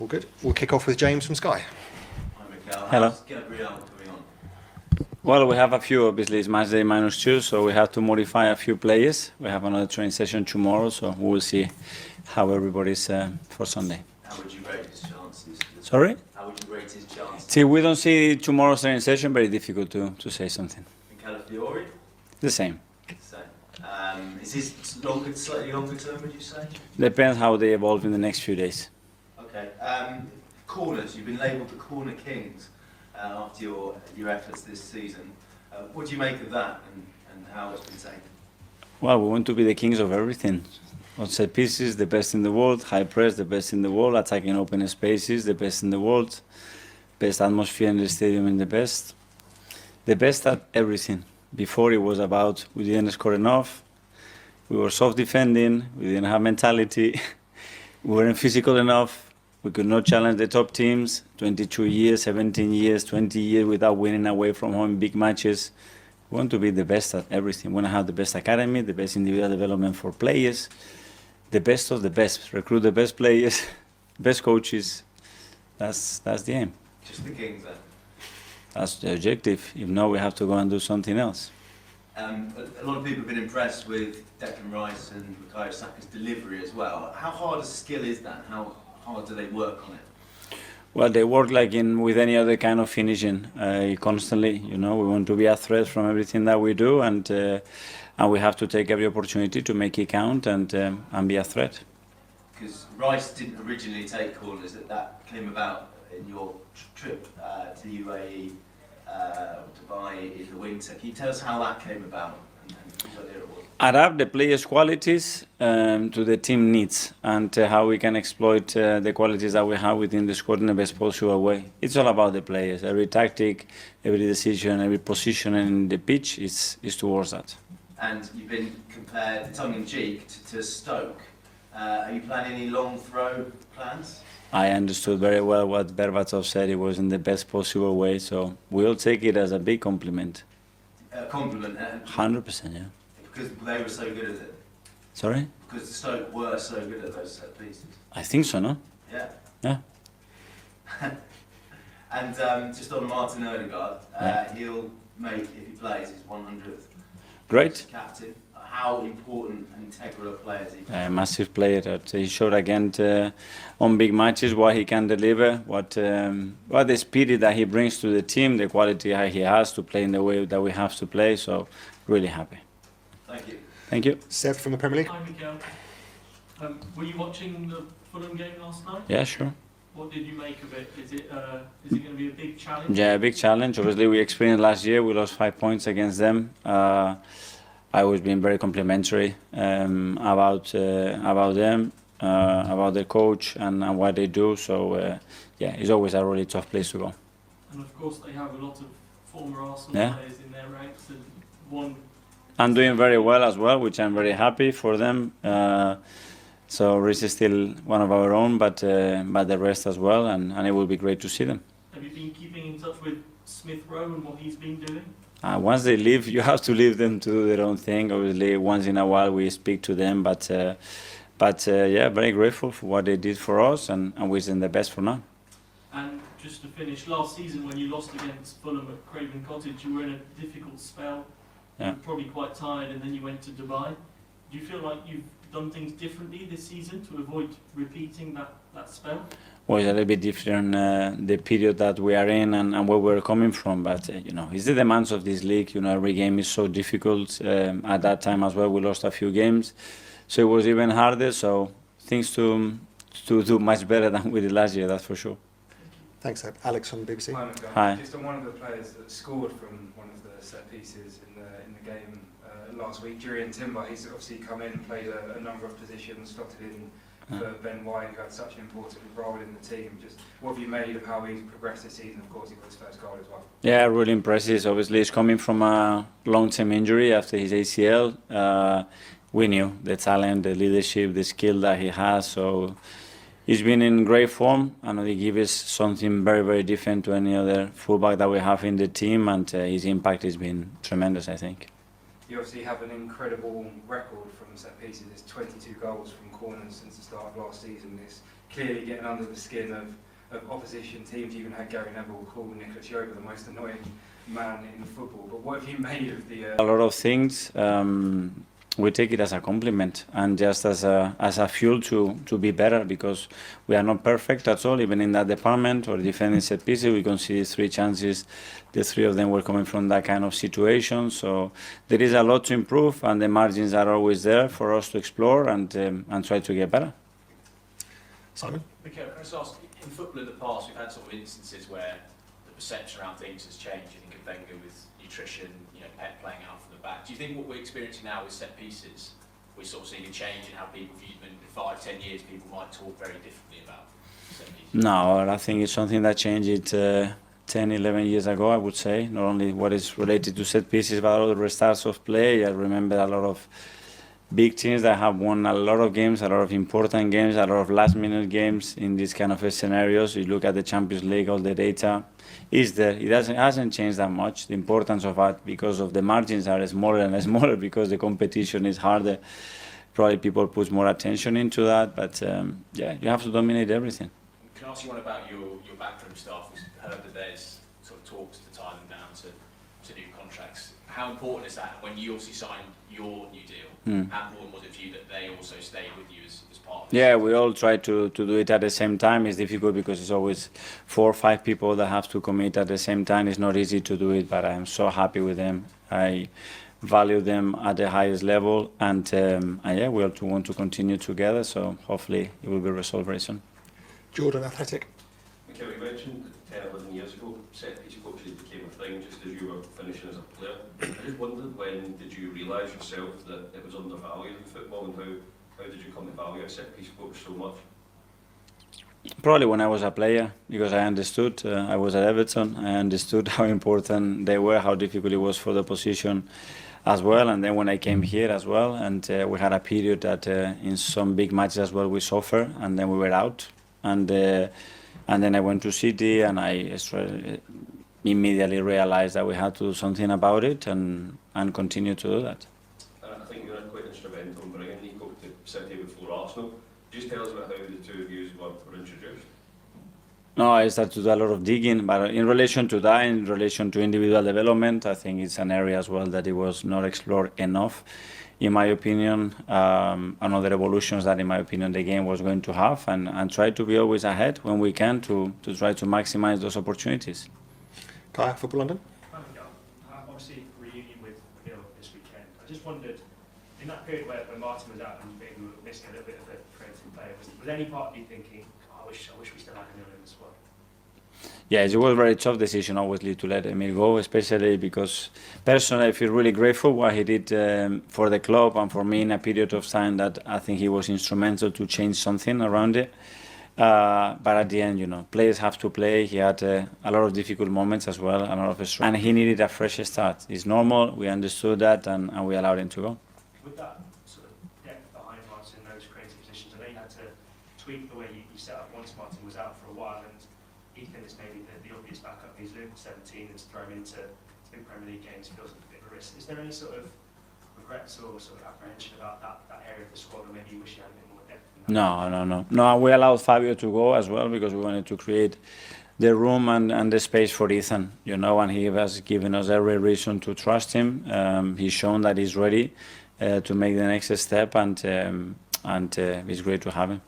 All good. We'll kick off with James from Sky. Hi, Mikel. Hello. How's Gabriel coming on? Well, we have a few, obviously, it's match day -2, so we have to modify a few players. We have another training session tomorrow, so we will see how everybody's for Sunday. How would you rate his chances? Sorry? How would you rate his chances? See, we don't see tomorrow's training session, very difficult to say something. Mikel Fiore? The same. Same. Is his slightly longer term, would you say? Depends how they evolve in the next few days. Okay. Corners, you've been labelled the corner kings after your efforts this season. What do you make of that and how it's been taken? Well, we want to be the kings of everything. On set pieces, the best in the world. High press, the best in the world. Attacking open spaces, the best in the world. Best atmosphere in the stadium and the best. The best at everything. Before it was about we didn't score enough. We were soft defending. We didn't have mentality. We weren't physical enough. We could not challenge the top teams. 22 years, 17 years, 20 years without winning away from home in big matches. We want to be the best at everything. We want to have the best academy, the best individual development for players, the best of the best. Recruit the best players, best coaches. That's the aim. Just the kings then? That's the objective. If not, we have to go and do something else. A lot of people have been impressed with Declan Rice and Bukayo Saka's delivery as well. How hard a skill is that? How hard do they work on it? Well, they work like with any other kind of finishing, constantly. You know, we want to be a threat from everything that we do, and we have to take every opportunity to make it count and be a threat. Because Rice didn't originally take corners. That came about in your trip to UAE, Dubai in the winter. Can you tell us how that came about and whose idea it was? Adapt the players' qualities to the team needs and how we can exploit the qualities that we have within the squad in the best possible way. It's all about the players. Every tactic, every decision, every position in the pitch is towards that. And you've been compared, tongue-in-cheek, to Stoke. Are you planning any long throw plans? I understood very well what Berbatov said. It was in the best possible way, so we'll take it as a big compliment. A compliment? 100%, yeah. Because they were so good at it? Sorry? Because Stoke were so good at those set pieces? I think so, no? Yeah. Yeah. And just on Martin Odegaard, he'll make, if he plays, his 100th Great. captain. How important and integral a player is he? A massive player that he showed again on big matches what he can deliver, what the spirit that he brings to the team, the quality he has to play in the way that we have to play. So really happy. Thank you. Thank you. Seb from the Premier League. Hi, Mikel. Were you watching the Fulham game last night? Yeah, sure. What did you make of it? Is it going to be a big challenge? Yeah, a big challenge. Obviously, we experienced last year. We lost 5 points against them. I was being very complimentary about them, about the coach and what they do. So yeah, it's always a really tough place to go. And of course, they have a lot of former Arsenal players in their ranks, and one. I'm doing very well as well, which I'm very happy for them. So Rhys is still one of our own, but the rest as well, and it will be great to see them. Have you been keeping in touch with Smith Rowe and what he's been doing? Once they leave, you have to leave them to do their own thing. Obviously, once in a while we speak to them, but yeah, very grateful for what they did for us, and wish them the best for now. And just to finish, last season when you lost against Fulham at Craven Cottage, you were in a difficult spell. Yeah. You were probably quite tired, and then you went to Dubai. Do you feel like you've done things differently this season to avoid repeating that spell? Well, it's a little bit different, the period that we are in and where we're coming from, but you know, it's the demands of this league. You know, every game is so difficult. At that time as well, we lost a few games, so it was even harder. So things to do much better than we did last year, that's for sure. Thanks, Seb. Alex on BBC. Hi, Mikel. Hi. Just on one of the players that scored from one of the set pieces in the game last week, Jurriën Timber. He's obviously come in, played a number of positions, slotted in for Ben White, who had such an important role in the team. Just what have you made of how he's progressed this season? Of course, he got his first goal as well. Yeah, really impressive. Obviously, he's coming from a long-term injury after his ACL. We knew the talent, the leadership, the skill that he has. So he's been in great form, and he gives us something very, very different to any other fullback that we have in the team, and his impact has been tremendous, I think. You obviously have an incredible record from set pieces. There's 22 goals from corners since the start of last season. This clearly getting under the skin of opposition teams. You even had Gary Neville call Nicolas Jover the most annoying man in football. But what have you made of the... A lot of things, we take it as a compliment and just as a fuel to be better, because we are not perfect at all, even in that department or defending set pieces. We conceded 3 chances. The 3 of them were coming from that kind of situation. So there is a lot to improve, and the margins are always there for us to explore and try to get better. Simon? Okay, can I just ask, in football in the past, we've had sort of instances where the perception around things has changed. You think of Wenger with nutrition, Pep playing out from the back. Do you think what we're experiencing now with set pieces, we're sort of seeing a change in how people view them? In 5-10 years, people might talk very differently about set pieces. No, I think it's something that changed 10, 11 years ago, I would say. Not only what is related to set pieces, but other restarts of play. I remember a lot of big teams that have won a lot of games, a lot of important games, a lot of last-minute games in these kind of scenarios. You look at the Champions League, all the data is there. It hasn't changed that much. The importance of that, because of the margins are smaller and smaller, because the competition is harder. Probably people put more attention into that, but yeah, you have to dominate everything. Can I ask you one about your backroom staff? We've heard that there's sort of talks to tie them down to new contracts. How important is that? When you obviously signed your new deal, how important was it for you that they also stayed with you as part of this? Yeah, we all try to do it at the same time. It's difficult because it's always 4 or 5 people that have to commit at the same time. It's not easy to do it, but I'm so happy with them. I value them at the highest level, and yeah, we all want to continue together, so hopefully it will be resolved very soon. Jordan, Athletic. Mikel, you mentioned 10, 11 years ago, set-piece coaches became a thing just as you were finishing as a player. I just wondered, when did you realise yourself that it was undervalued in football, and how did you come to value a set-piece coach so much? Probably when I was a player, because I understood, I was at Everton, I understood how important they were, how difficult it was for the position as well, and then when I came here as well, and we had a period that in some big matches as well we suffered, and then we were out, and then I went to City, and I immediately realized that we had to do something about it, and continue to do that. I think you were quite instrumental in bringing Nico to City before Arsenal. Just tell us about how the 2 of you were introduced. No, I started to do a lot of digging, but in relation to that, in relation to individual development, I think it's an area as well that it was not explored enough, in my opinion. Another evolutions that, in my opinion, the game was going to have, and try to be always ahead when we can to try to maximize those opportunities. Kaya, Football London. Obviously, reunion with Bill this weekend. I just wondered, in that period where Martin was out and maybe we were missing a little bit of a creative player, was any part of you thinking, I wish we still had Emil in the squad? Yeah, it was a very tough decision, obviously, to let Emil go, especially because personally I feel really grateful what he did for the club and for me in a period of time that I think he was instrumental to change something around it. But at the end, players have to play. He had a lot of difficult moments as well, a lot of stress, and he needed a fresh start. It's normal, we understood that, and we allowed him to go. With that sort of depth behind Martin in those creative positions, I know you had to tweak the way you set up once Martin was out for a while, and Ethan is maybe the obvious backup. He's Luke 17 and thrown into 2 Premier League games, feels like a bit of a risk. Is there any sort of regrets or sort of apprehension about that area of the squad, or maybe you wish you had a bit more depth in that? No, we allowed Fabio to go as well because we wanted to create the room and the space for Ethan, and he has given us every reason to trust him. He's shown that he's ready to make the next step, and it's great to have him.